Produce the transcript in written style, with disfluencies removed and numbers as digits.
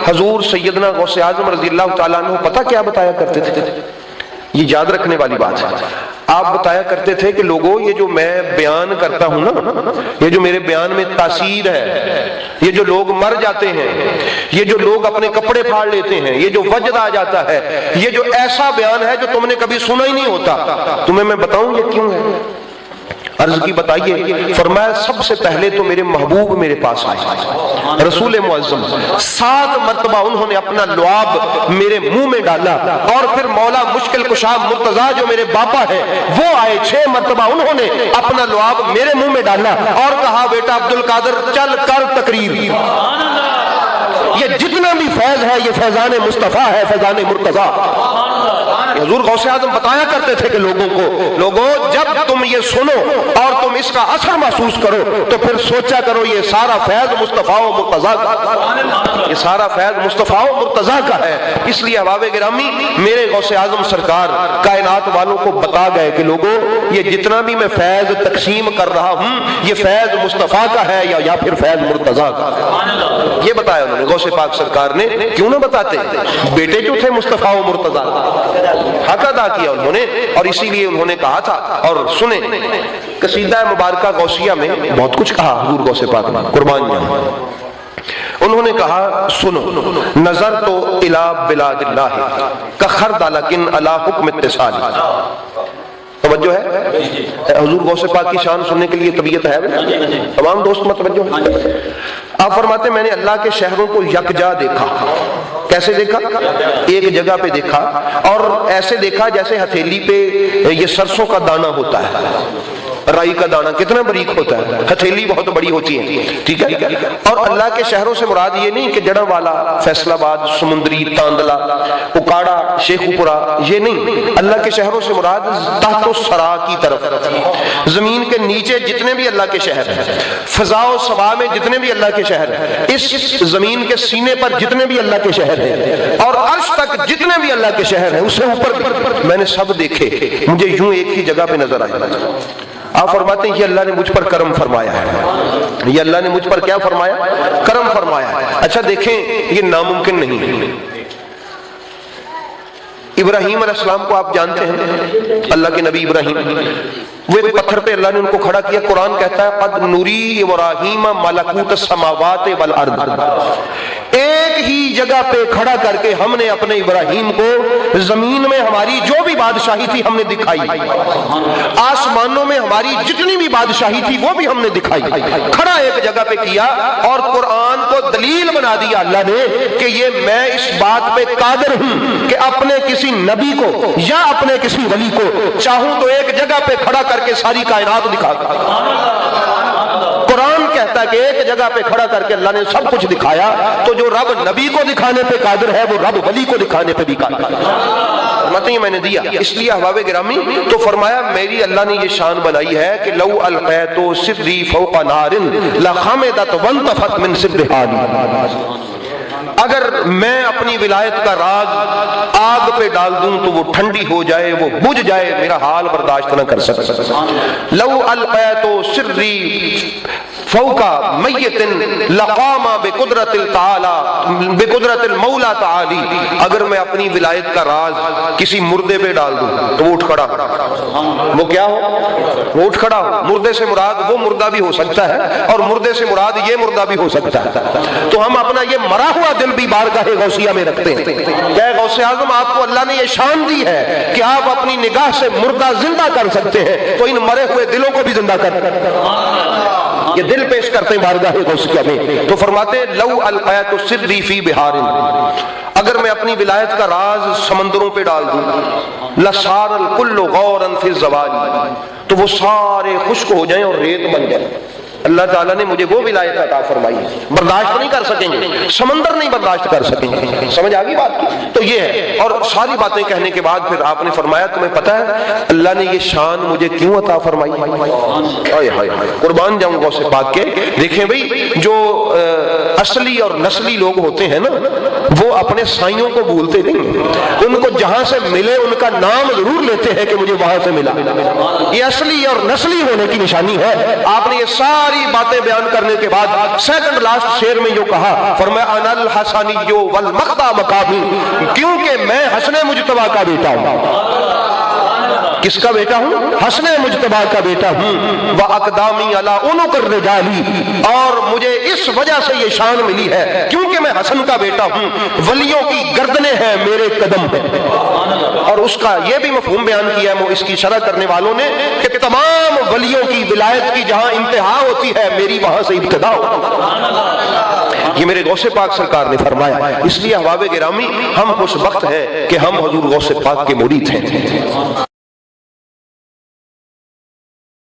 حضور سیدنا غوث اعظم رضی اللہ تعالیٰ عنہ پتہ کیا بتایا کرتے تھے؟ یہ یاد رکھنے والی بات ہے۔ آپ بتایا کرتے تھے کہ لوگوں یہ جو میں بیان کرتا ہوں نا، یہ جو میرے بیان میں تاثیر ہے، یہ جو لوگ مر جاتے ہیں، یہ جو لوگ اپنے کپڑے پھاڑ لیتے ہیں، یہ جو وجد آ جاتا ہے، یہ جو ایسا بیان ہے جو تم نے کبھی سنا ہی نہیں ہوتا، تمہیں میں بتاؤں یہ کیوں ہے؟ عرض کی بتائیے، فرمایا سب سے پہلے تو میرے محبوب میرے پاس آئے، رسول معظم 7 مرتبہ انہوں نے اپنا لعاب میرے منہ میں ڈالا، اور پھر مولا مشکل کشا مرتضیٰ جو میرے باپا ہے وہ آئے، 6 مرتبہ انہوں نے اپنا لعاب میرے منہ میں ڈالا اور کہا بیٹا عبد القادر چل کر تقریر۔ یہ جتنا بھی فیض ہے یہ فیضان مصطفیٰ ہے، فیضان مرتضیٰ۔ حضور غوث اعظم بتایا کرتے تھے کہ لوگوں جب تم یہ سنو اور تم اس کا اثر محسوس کرو تو پھر سوچا کرو یہ سارا فیض مصطفیٰ و مرتضیٰ کا، یہ سارا فیض مصطفیٰ و مرتضیٰ کا ہے۔ اس لیے احباب گرامی میرے غوث اعظم سرکار کائنات والوں کو بتا گئے کہ لوگوں یہ جتنا بھی میں فیض تقسیم کر رہا ہوں یہ فیض مصطفیٰ کا ہے یا پھر فیض مرتضیٰ کا۔ یہ بتایا انہوں نے غوث پاک سرکار نے، کیوں نہ بتاتے؟ بیٹے جو تھے مصطفیٰ و مرتضیٰ، حق ادا کیا انہوں نے، اور اسی لیے انہوں نے کہا تھا۔ اور سنیں قصیدہ مبارکہ غوثیہ میں بہت کچھ کہا حضور غوث پاک نے، قربان جاؤں۔ انہوں نے کہا سنو، نظر تو الی بلاد اللہ کخرد لیکن الی حکم اتصال۔ توجہ ہے؟ حضور غوث پاک کی شان سننے کے لیے طبیعت ہے، تمام دوست متوجہ ہیں؟ آپ فرماتے میں نے اللہ کے شہروں کو یکجا دیکھا۔ کیسے دیکھا؟ ایک جگہ پہ دیکھا، اور ایسے دیکھا جیسے ہتھیلی پہ یہ سرسوں کا دانہ ہوتا ہے، رائی کا دانہ کتنا باریک ہوتا ہے، ہتھیلی بہت بڑی ہوتی ہے، ٹھیک ہے؟ اور اللہ کے شہروں سے مراد یہ نہیں کہ جڑا والا، فیصل آباد، سمندری، تاندلہ، اکاڑا، شیخو پورا، یہ نہیں۔ اللہ کے شہروں سے مراد تحت و سرا کی طرف، زمین کے نیچے جتنے بھی اللہ کے شہر ہیں، فضا و سوا میں جتنے بھی اللہ کے شہر ہیں، اس زمین کے سینے پر جتنے بھی اللہ کے شہر ہیں، اور عرش تک جتنے بھی اللہ کے شہر ہیں، اس سے اوپر میں نے سب دیکھے، مجھے یوں ایک ہی جگہ پہ نظر آئے۔ آپ فرماتے ہیں یہ اللہ نے مجھ پر کرم فرمایا ہے، یہ اللہ نے مجھ پر کیا فرمایا؟ کرم فرمایا ہے۔ اچھا دیکھیں یہ ناممکن نہیں ہے۔ ابراہیم علیہ السلام کو آپ جانتے ہیں، اللہ کے نبی ابراہیم، وہ ایک پتھر پہ اللہ نے ان کو کھڑا کیا۔ قرآن کہتا ہے قد نوری ابراہیم ملکوت السماوات والارض، ایک ہی جگہ پہ کھڑا کر کے ہم نے اپنے ابراہیم کو زمین میں ہماری جو بھی بادشاہی تھی ہم نے دکھائی، آسمانوں میں ہماری جتنی بھی بادشاہی تھی وہ بھی ہم نے دکھائی، کھڑا ایک جگہ پہ کیا، اور قرآن کو دلیل بنا دیا اللہ نے کہ یہ میں اس بات پہ قادر ہوں کہ اپنے کسی نبی کو یا اپنے کسی ولی کو چاہوں تو ایک جگہ پہ کھڑا کر کے ساری کائنات دکھا دوں۔ قرآن کہتا ہے کہ ایک جگہ پہ کھڑا کر کے اللہ نے سب کچھ دکھایا، تو جو رب نبی کو دکھانے پہ قادر ہے وہ رب ولی کو دکھانے پہ بھی قادر ہے۔ مطلب میں نے دیا، اس لیے احباب گرامی تو فرمایا میری اللہ نے یہ شان بنائی ہے کہ لو القیت سری فوق نار لخمدت وانتفت من سرها، اگر میں اپنی ولایت کا راز آگ پہ ڈال دوں تو وہ ٹھنڈی ہو جائے، وہ بجھ جائے، میرا حال برداشت نہ کر سکتا۔ لو القیت سری فوق میت لقام بقدرت تعالی بقدرت المولا تعالی، اگر میں اپنی ولایت کا راز کسی مردے پہ ڈال دوں تو وہ اٹھ کھڑا ہو، وہ کیا ہو؟ وہ اٹھ کھڑا ہو۔ مردے سے مراد وہ مردہ بھی ہو سکتا ہے، اور مردے سے مراد یہ مردہ بھی ہو سکتا ہے۔ تو ہم اپنا یہ مرا ہوا دل بھی بارگاہ غوثیہ میں رکھتے ہیں کہ اے غوث اعظم آپ کو اللہ نے یہ شان دی ہے کہ آپ اپنی نگاہ سے مردہ زندہ کر سکتے ہیں، تو ان مرے ہوئے دلوں کو بھی زندہ کر یہ دل پیش کرتے ہیں بارگاہ غوثیہ میں۔ تو فرماتے ہیں لو القیت سری فی بہار، اگر میں اپنی ولایت کا راز سمندروں پہ ڈال دوں، لصار الکل غورا فی الزوال، تو وہ سارے خشک ہو جائیں اور ریت بن جائیں۔ اللہ تعالیٰ نے مجھے وہ ولایت عطا فرمائی ہے، برداشت نہیں کر سکیں گے، سمندر نہیں برداشت کر سکیں گے۔ سمجھ آ گئی بات؟ تو یہ ہے۔ اور ساری باتیں کہنے کے بعد پھر آپ نے فرمایا تمہیں پتہ ہے اللہ نے یہ شان مجھے کیوں عطا فرمائی؟ ہائے ہائے ہائے، قربان جاؤں غوث پاک کے۔ دیکھیں بھئی جو اصلی اور نسلی لوگ ہوتے ہیں نا وہ اپنے سائیوں کو بھولتے نہیں، ان کو جہاں سے ملے ان کا نام ضرور لیتے ہیں کہ مجھے وہاں سے ملا۔ یہ اصلی اور نسلی ہونے کی نشانی ہے۔ آپ نے یہ ساری ساری باتیں بیان کرنے کے بعد سیکنڈ لاسٹ شعر میں جو کہا، فرمایا انا الحسنی والمقدہ مقامی، کیونکہ میں حسن مجتبیٰ کا بیٹا ہوں۔ کس کا بیٹا ہوں؟ حسن مجتبیٰ کا بیٹا ہوں۔ وَأَقْدَامِي عَلَىٰ عُنُقِ الرِّجَالِ، اور مجھے اس وجہ سے یہ شان ملی ہے کیونکہ میں حسن کا بیٹا ہوں، ولیوں کی گردنیں ہیں میرے قدم پہ۔ اور اس کا یہ بھی مفہوم بیان کیا ہے اس کی شرح کرنے والوں نے کہ تمام ولیوں کی ولایت کی جہاں انتہا ہوتی ہے میری وہاں سے ابتدا ہوتی۔ یہ میرے غوث پاک سرکار نے فرمایا۔ اس لیے احباب گرامی، ہم خوش بخت ہیں کہ ہم حضور غوث پاک کے مرید ہیں۔